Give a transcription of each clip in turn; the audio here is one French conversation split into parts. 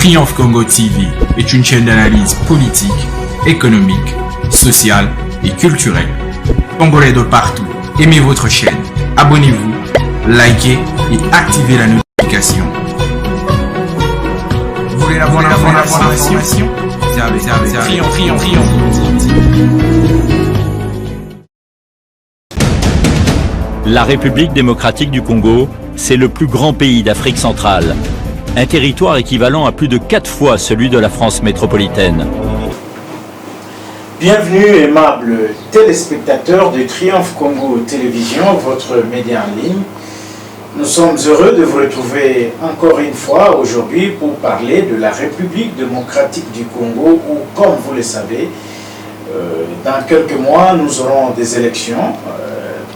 Triomphe Congo TV est une chaîne d'analyse politique, économique, sociale et culturelle. Congolais de partout, aimez votre chaîne, abonnez-vous, likez et activez la notification. Vous voulez la bonne information? Triomphe TV. La République démocratique du Congo, c'est le plus grand pays d'Afrique centrale. Un territoire équivalent à plus de 4 fois celui de la France métropolitaine. Bienvenue, aimables téléspectateurs de Triomphe Congo Télévision, votre média en ligne. Nous sommes heureux de vous retrouver encore une fois aujourd'hui pour parler de la République démocratique du Congo où, comme vous le savez, dans quelques mois, nous aurons des élections,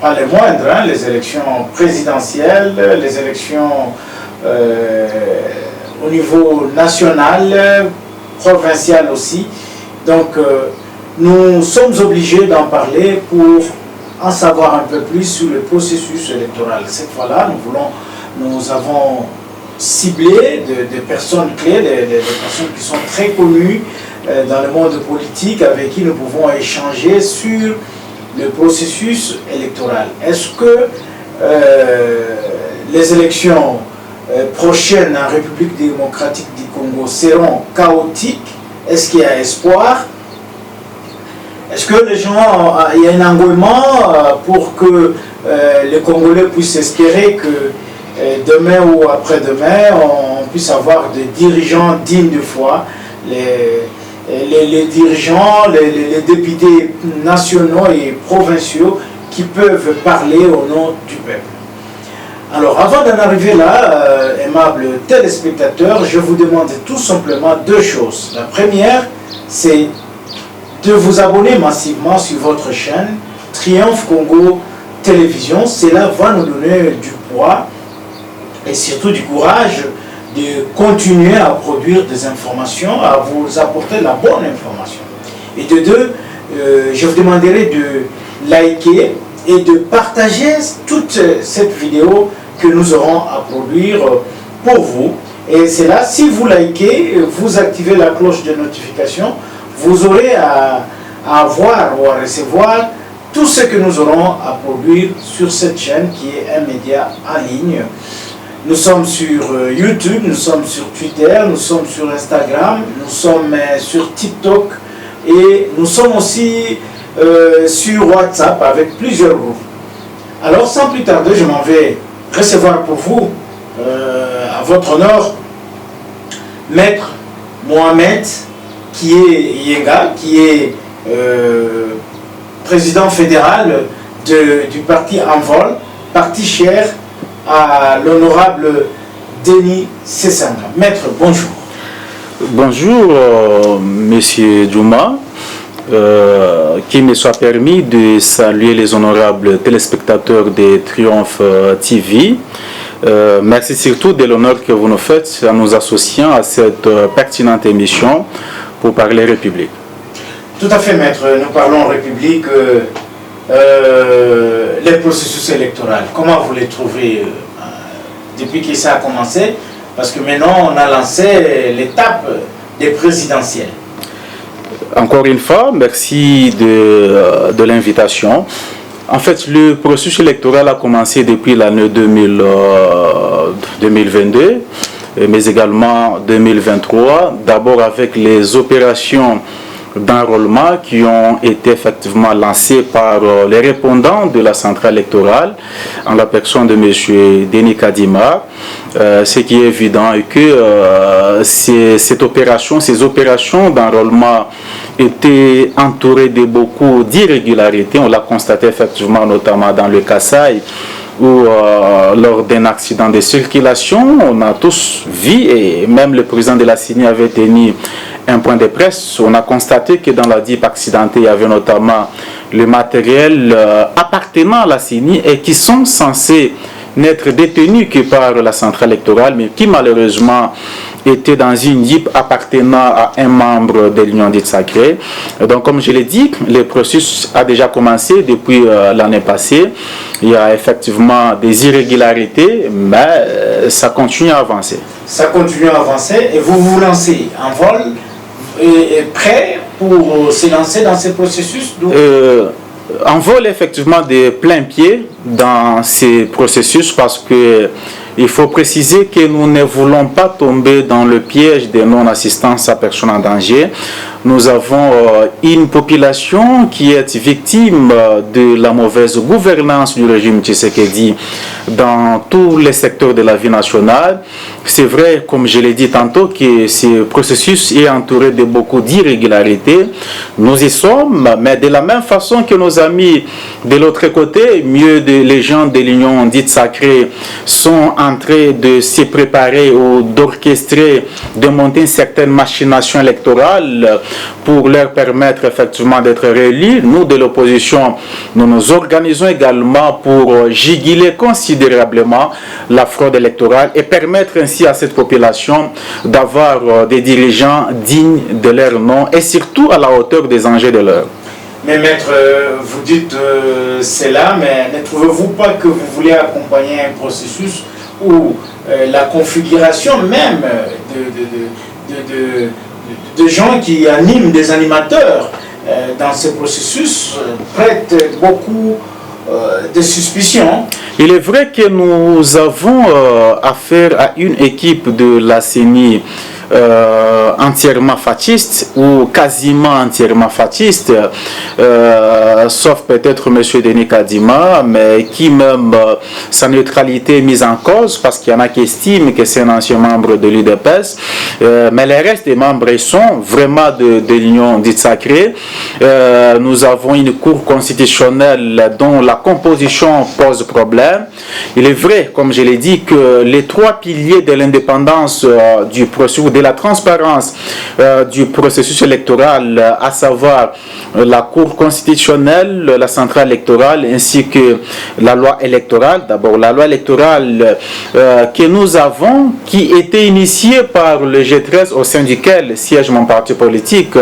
pas les moindres, les élections présidentielles, les élections au niveau national, provincial aussi. Donc, nous sommes obligés d'en parler pour en savoir un peu plus sur le processus électoral. Cette fois-là, nous avons ciblé des personnes clés, des personnes qui sont très connues dans le monde politique, avec qui nous pouvons échanger sur le processus électoral. Est-ce que les élections prochaines en République démocratique du Congo seront chaotiques? Est-ce qu'il y a espoir? Est-ce que les gens, il y a un engouement pour que les Congolais puissent espérer que demain ou après-demain, on puisse avoir des dirigeants dignes de foi, les dirigeants, les députés nationaux et provinciaux qui peuvent parler au nom du peuple? Alors, avant d'en arriver là, aimables téléspectateurs, je vous demande tout simplement deux choses. La première, c'est de vous abonner massivement sur votre chaîne Triomphe Congo Télévision. Cela va nous donner du poids et surtout du courage de continuer à produire des informations, à vous apporter la bonne information. Et de deux, je vous demanderai de liker et de partager toute cette vidéo que nous aurons à produire pour vous. Et c'est là, si vous likez, vous activez la cloche de notification, vous aurez à voir ou à recevoir tout ce que nous aurons à produire sur cette chaîne qui est un média en ligne. Nous sommes sur YouTube, nous sommes sur Twitter, nous sommes sur Instagram, nous sommes sur TikTok et nous sommes aussi sur WhatsApp avec plusieurs groupes. Alors sans plus tarder, je m'en vais recevoir pour vous, à votre honneur, Maître Mohamed qui est Yenga, qui est président fédéral du parti Envol, parti cher à l'honorable Denis Sessanga. Maître, bonjour. Bonjour, Monsieur Djouma. Qu'il me soit permis de saluer les honorables téléspectateurs de Triomphe TV. Merci surtout de l'honneur que vous nous faites en nous associant à cette pertinente émission pour parler République. Tout à fait, maître. Nous parlons République. Les processus électoraux, comment vous les trouvez depuis que ça a commencé? Parce que maintenant, on a lancé l'étape des présidentielles. Encore une fois, merci de l'invitation. En fait, le processus électoral a commencé depuis l'année 2022, mais également 2023, d'abord avec les opérations d'enrôlement qui ont été effectivement lancées par les répondants de la centrale électorale en la personne de M. Denis Kadima. Ce qui est évident est que ces opérations d'enrôlement étaient entourées de beaucoup d'irrégularités. On l'a constaté effectivement notamment dans le Kasaï, où lors d'un accident de circulation, on a tous vu, et même le président de la CENI avait tenu un point de presse, on a constaté que dans la DIP accidentée, il y avait notamment le matériel appartenant à la CENI et qui sont censés n'être détenus que par la centrale électorale, mais qui malheureusement était dans une DIP appartenant à un membre de l'Union dite sacrée. Donc, comme je l'ai dit, le processus a déjà commencé depuis l'année passée. Il y a effectivement des irrégularités, mais ça continue à avancer. Ça continue à avancer et vous vous lancez en vol et prêt pour se lancer dans ce processus? On vole effectivement de plein pied dans ces processus parce que il faut préciser que nous ne voulons pas tomber dans le piège de non-assistance à personnes en danger. Nous avons une population qui est victime de la mauvaise gouvernance du régime Tshisekedi dans tous les secteurs de la vie nationale. C'est vrai, comme je l'ai dit tantôt, que ce processus est entouré de beaucoup d'irrégularités. Nous y sommes, mais de la même façon que nos amis de l'autre côté, les gens de l'Union dite sacrée sont en train de se préparer ou d'orchestrer, de monter une certaine machination électorale pour leur permettre effectivement d'être réélus. Nous, de l'opposition, nous nous organisons également pour juguler considérablement la fraude électorale et permettre ainsi à cette population d'avoir des dirigeants dignes de leur nom et surtout à la hauteur des enjeux de l'heure. Mais maître, vous dites cela, mais ne trouvez-vous pas que vous voulez accompagner un processus où la configuration même de gens qui animent, des animateurs dans ce processus prête beaucoup de suspicions? Il est vrai que nous avons affaire à une équipe de la CENI entièrement fasciste ou quasiment entièrement fasciste, sauf peut-être M. Denis Kadima, mais qui même sa neutralité est mise en cause parce qu'il y en a qui estiment que c'est un ancien membre de l'UDPS, mais les restes des membres sont vraiment de l'Union dite sacrée. Nous avons une cour constitutionnelle dont la composition pose problème. Il est vrai, comme je l'ai dit, que les trois piliers de l'indépendance du processus, de la transparence du processus électoral, à savoir la Cour constitutionnelle, la centrale électorale ainsi que la loi électorale. D'abord la loi électorale que nous avons, qui était initiée par le G13 au sein duquel siège mon parti politique,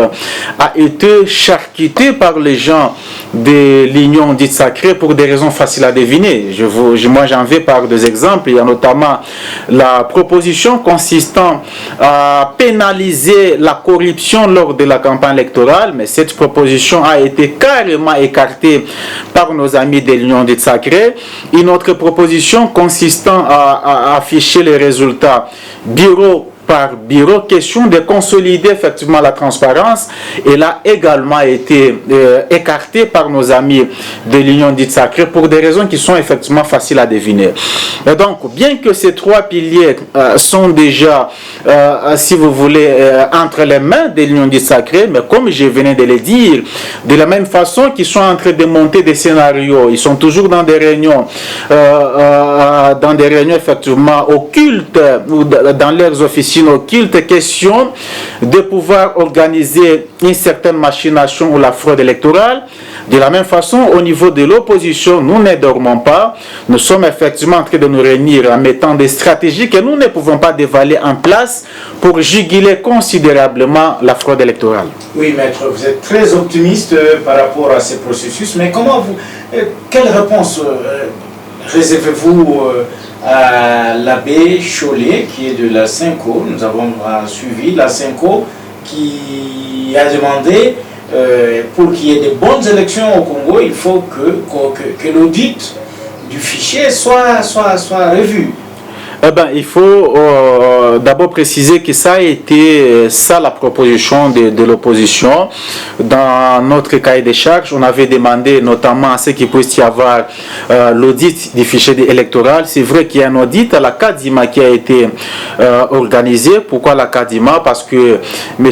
a été charcutée par les gens de l'Union dite sacrée pour des raisons faciles à deviner. Moi j'en vais par deux exemples. Il y a notamment la proposition consistant à pénaliser la corruption lors de la campagne électorale, mais cette proposition a été carrément écartée par nos amis de l'Union dite sacrée. Une autre proposition consistant à afficher les résultats bureau par bureau, question de consolider effectivement la transparence, elle a également été écartée par nos amis de l'Union dite sacrée pour des raisons qui sont effectivement faciles à deviner. Et donc, bien que ces trois piliers sont déjà, si vous voulez, entre les mains de l'Union dite sacrée, mais comme je venais de le dire, de la même façon qu'ils sont en train de monter des scénarios, ils sont toujours dans des réunions, effectivement occultes ou dans leurs officines occulte, question de pouvoir organiser une certaine machination ou la fraude électorale. De la même façon, au niveau de l'opposition, nous ne dormons pas. Nous sommes effectivement en train de nous réunir en mettant des stratégies que nous ne pouvons pas dévaler en place pour juguler considérablement la fraude électorale. Oui, maître, vous êtes très optimiste par rapport à ce processus, mais quelle réponse réservez-vous à l'abbé Chollet, qui est de la Cinco? Nous avons suivi la Cinco qui a demandé pour qu'il y ait de bonnes élections au Congo, il faut que l'audit du fichier soit revu. Eh ben, il faut d'abord préciser que ça a été la proposition de l'opposition. Dans notre cahier des charges, on avait demandé notamment à ce qu'il puisse y avoir l'audit du fichier électoral. C'est vrai qu'il y a un audit à la CADIMA qui a été organisé. Pourquoi la CADIMA? Parce que M.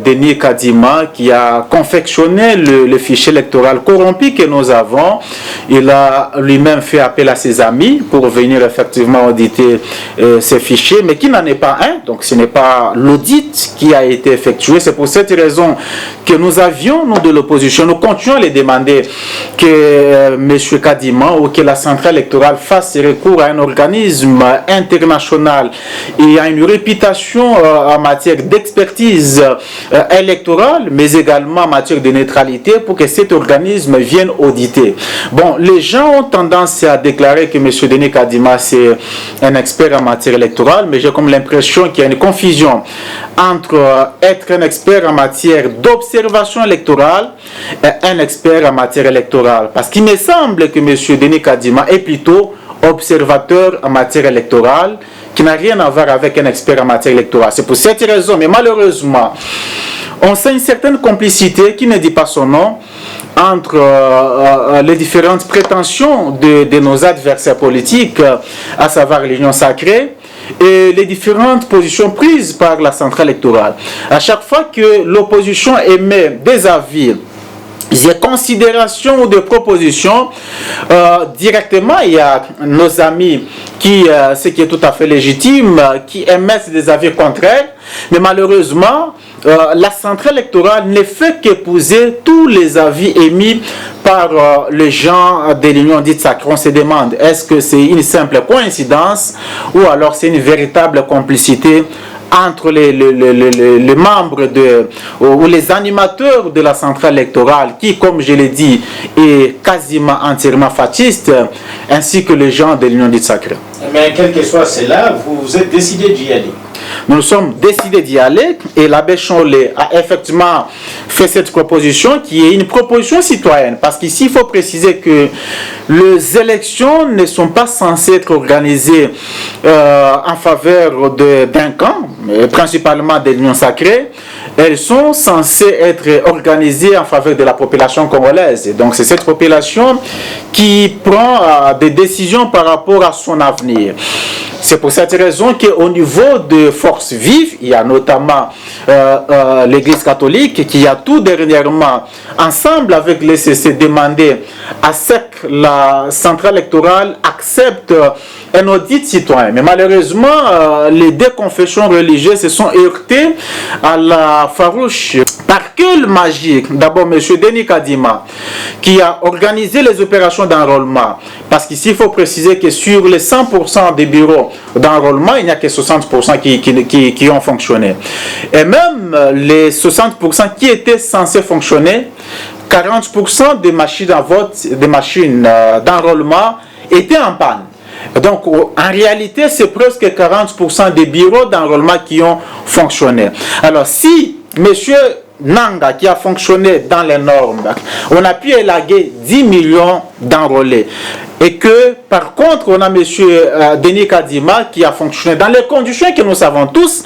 Denis Kadima, qui a confectionné le fichier électoral corrompu que nous avons, il a lui-même fait appel à ses amis pour venir effectivement auditer auditer ces fichiers, mais qui n'en est pas un. Donc ce n'est pas l'audit qui a été effectué. C'est pour cette raison que nous avions, nous de l'opposition, nous continuons à les demander que M. Kadima ou que la centrale électorale fasse recours à un organisme international et à une réputation en matière d'expertise électorale, mais également en matière de neutralité, pour que cet organisme vienne auditer. Bon, les gens ont tendance à déclarer que M. Denis Kadima c'est un expert en matière électorale, mais j'ai comme l'impression qu'il y a une confusion entre être un expert en matière d'observation électorale et un expert en matière électorale. Parce qu'il me semble que M. Denis Kadima est plutôt observateur en matière électorale, qui n'a rien à voir avec un expert en matière électorale. C'est pour cette raison, mais malheureusement, on sent une certaine complicité, qui ne dit pas son nom, entre les différentes prétentions de nos adversaires politiques, à savoir l'Union sacrée, et les différentes positions prises par la centrale électorale. À chaque fois que l'opposition émet des avis, des considérations ou des propositions, directement, il y a nos amis qui, ce qui est tout à fait légitime, qui émettent des avis contraires, mais malheureusement, la centrale électorale ne fait qu'épouser tous les avis émis par les gens de l'Union dite sacrée. On se demande, est-ce que c'est une simple coïncidence ou alors c'est une véritable complicité entre les membres ou les animateurs de la centrale électorale qui, comme je l'ai dit, est quasiment entièrement fasciste, ainsi que les gens de l'Union dite sacrée. Mais quel que soit cela, vous êtes décidé d'y aller. Nous sommes décidés d'y aller et l'abbé Cholet a effectivement fait cette proposition qui est une proposition citoyenne. Parce qu'ici, il faut préciser que les élections ne sont pas censées être organisées en faveur d'un camp, principalement de l'Union sacrée. Elles sont censées être organisées en faveur de la population congolaise. Et donc c'est cette population qui prend des décisions par rapport à son avenir. C'est pour cette raison qu'au niveau de Forces Vives, il y a notamment l'Église catholique qui a tout dernièrement, ensemble avec l'ECC, demandé à ce que la centrale électorale accepte un audit citoyen. Mais malheureusement, les deux confessions religieuses se sont heurtées à la farouche. Par quelle magie, d'abord M. Denis Kadima, qui a organisé les opérations d'enrôlement, parce qu'ici il faut préciser que sur les 100% des bureaux d'enrôlement, il n'y a que 60% qui ont fonctionné. Et même les 60% qui étaient censés fonctionner, 40% des machines à vote, des machines d'enrôlement étaient en panne. Donc, en réalité, c'est presque 40% des bureaux d'enrôlement qui ont fonctionné. Alors, si M. Nanga, qui a fonctionné dans les normes, on a pu élaguer 10 millions d'enrôlés. Et que, par contre, on a M. Denis Kadima qui a fonctionné dans les conditions que nous savons tous.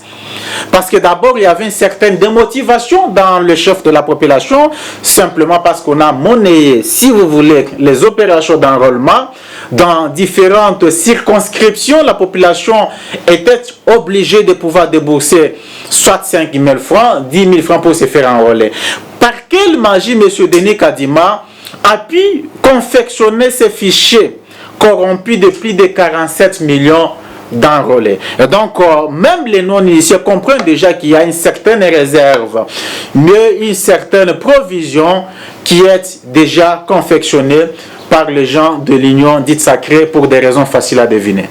Parce que d'abord, il y avait une certaine démotivation dans le chef de la population, simplement parce qu'on a monnayé, si vous voulez, les opérations d'enrôlement. Dans différentes circonscriptions, la population était obligée de pouvoir débourser soit 5 000 francs, 10 000 francs pour se faire enrôler. Par quelle magie M. Denis Kadima a pu confectionner ces fichiers corrompus de plus de 47 millions d'enrôlés? Et donc, même les non-initiés comprennent déjà qu'il y a une certaine réserve, mais une certaine provision qui est déjà confectionnée par les gens de l'Union dite sacrée pour des raisons faciles à deviner.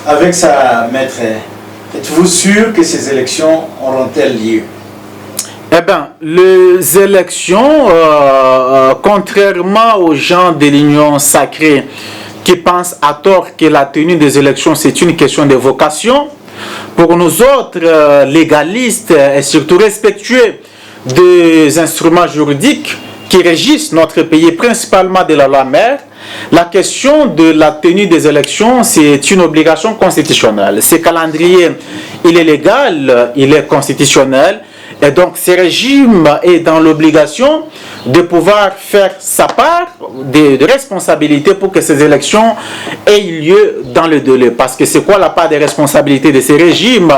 Avec ça, maître, êtes-vous sûr que ces élections auront-elles lieu? Eh bien, les élections, contrairement aux gens de l'Union sacrée qui pensent à tort que la tenue des élections c'est une question de vocation, pour nous autres légalistes et surtout respectueux des instruments juridiques qui régissent notre pays, principalement de la loi mère, la question de la tenue des élections, c'est une obligation constitutionnelle. Ce calendrier, il est légal, il est constitutionnel, et donc ce régime est dans l'obligation de pouvoir faire sa part de responsabilité pour que ces élections aient lieu dans le délai. Parce que c'est quoi la part des responsabilités de ces régimes?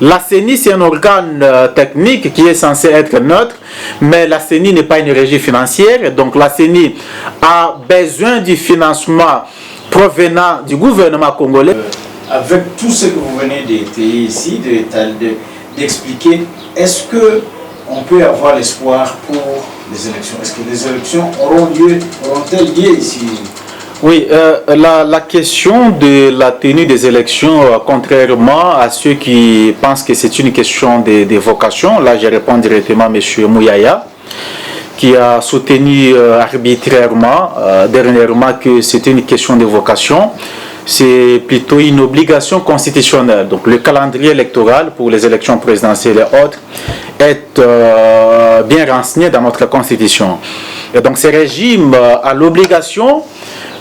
La CENI, c'est un organe technique qui est censé être neutre, mais la CENI n'est pas une régie financière. Donc la CENI a besoin du financement provenant du gouvernement congolais. Avec tout ce que vous venez d'étayer ici, d'expliquer, est-ce qu'on peut avoir l'espoir pour les élections? Est-ce que les élections auront-elles lieu ici? Oui, la question de la tenue des élections, contrairement à ceux qui pensent que c'est une question de vocation, là je réponds directement à M. Mouyaya, qui a soutenu arbitrairement dernièrement que c'est une question de vocation. C'est plutôt une obligation constitutionnelle. Donc le calendrier électoral pour les élections présidentielles et autres est bien renseigné dans notre constitution. Et donc ce régime a l'obligation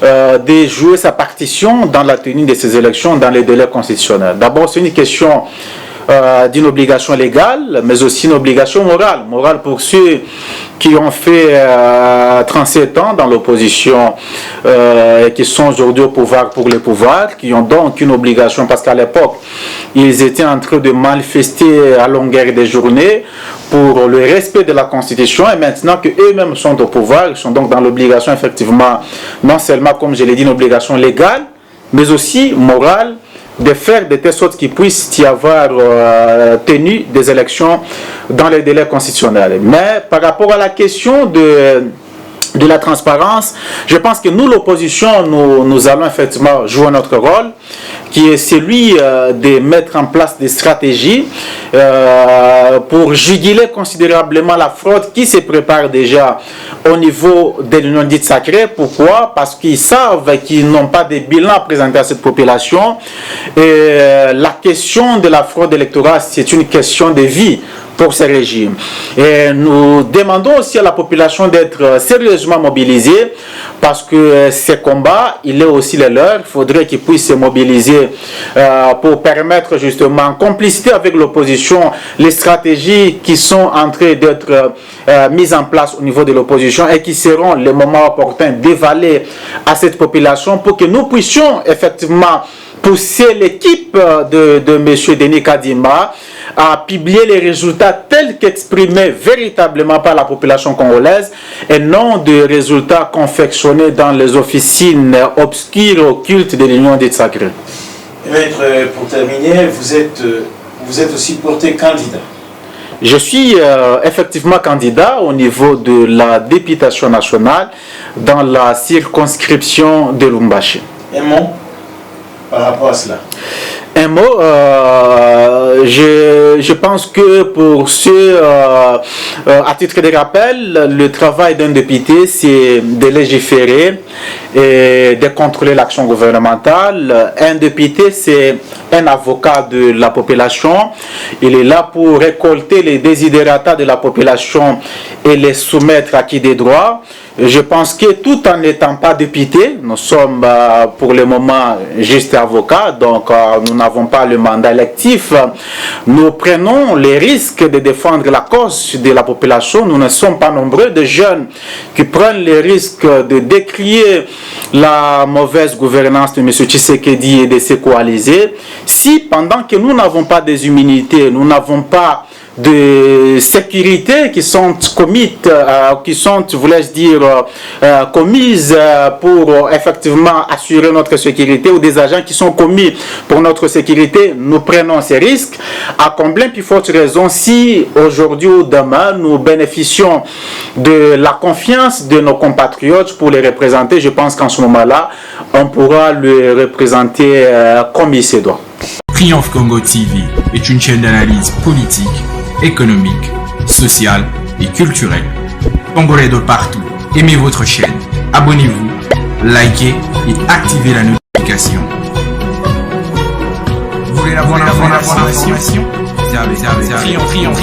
de jouer sa partition dans la tenue de ces élections dans les délais constitutionnels. D'abord, c'est une question d'une obligation légale, mais aussi une obligation morale. Morale pour ceux qui ont fait 37 ans dans l'opposition et qui sont aujourd'hui au pouvoir pour le pouvoir, qui ont donc une obligation, parce qu'à l'époque, ils étaient en train de manifester à longueur des journées pour le respect de la Constitution, et maintenant qu'eux-mêmes sont au pouvoir, ils sont donc dans l'obligation, effectivement, non seulement, comme je l'ai dit, une obligation légale, mais aussi morale, de faire de telle sorte qu'il puisse y avoir tenu des élections dans les délais constitutionnels. Mais par rapport à la question de la transparence, je pense que nous, l'opposition, nous allons effectivement jouer notre rôle, qui est celui de mettre en place des stratégies pour juguler considérablement la fraude qui se prépare déjà au niveau de l'Union dite sacrée. Pourquoi? Parce qu'ils savent qu'ils n'ont pas de bilan à présenter à cette population. Et la question de la fraude électorale, c'est une question de vie pour ce régime. Et nous demandons aussi à la population d'être sérieusement mobilisée, parce que ces combats, il est aussi le leur. Il faudrait qu'ils puissent se mobiliser pour permettre justement, en complicité avec l'opposition, les stratégies qui sont en train d'être mises en place au niveau de l'opposition et qui seront le moment opportun d'évaluer à cette population pour que nous puissions effectivement pousser l'équipe de M. Denis Kadima à publier les résultats tels qu'exprimés véritablement par la population congolaise et non des résultats confectionnés dans les officines obscures, occultes de l'Union dite sacrée. Maître, pour terminer, vous êtes aussi porté candidat. Je suis effectivement candidat au niveau de la députation nationale dans la circonscription de Lubumbashi. Un mot par rapport à cela? Un mot, je pense que pour ceux, à titre de rappel, le travail d'un député, c'est de légiférer et de contrôler l'action gouvernementale. Un député, c'est un avocat de la population. Il est là pour récolter les desiderata de la population et les soumettre à qui des droits. Je pense que tout en n'étant pas député, nous sommes pour le moment juste avocats, donc nous n'avons pas le mandat électif. Nous prenons les risques de défendre la cause de la population. Nous ne sommes pas nombreux de jeunes qui prennent les risques de décrier la mauvaise gouvernance de M. Tshisekedi et de ses coalisés. Si pendant que nous n'avons pas des immunités, nous n'avons pas de sécurité qui sont commises, commises pour effectivement assurer notre sécurité, ou des agents qui sont commis pour notre sécurité, nous prenons ces risques. À combien plus forte raison si aujourd'hui ou demain nous bénéficions de la confiance de nos compatriotes pour les représenter? Je pense qu'en ce moment-là, on pourra le représenter comme il se doit. Triomphe Congo TV est une chaîne d'analyse politique, économique, sociale et culturelle. Congolais de partout, aimez votre chaîne, abonnez-vous, likez et activez la notification. Vous voulez avoir l'information? Triomphe.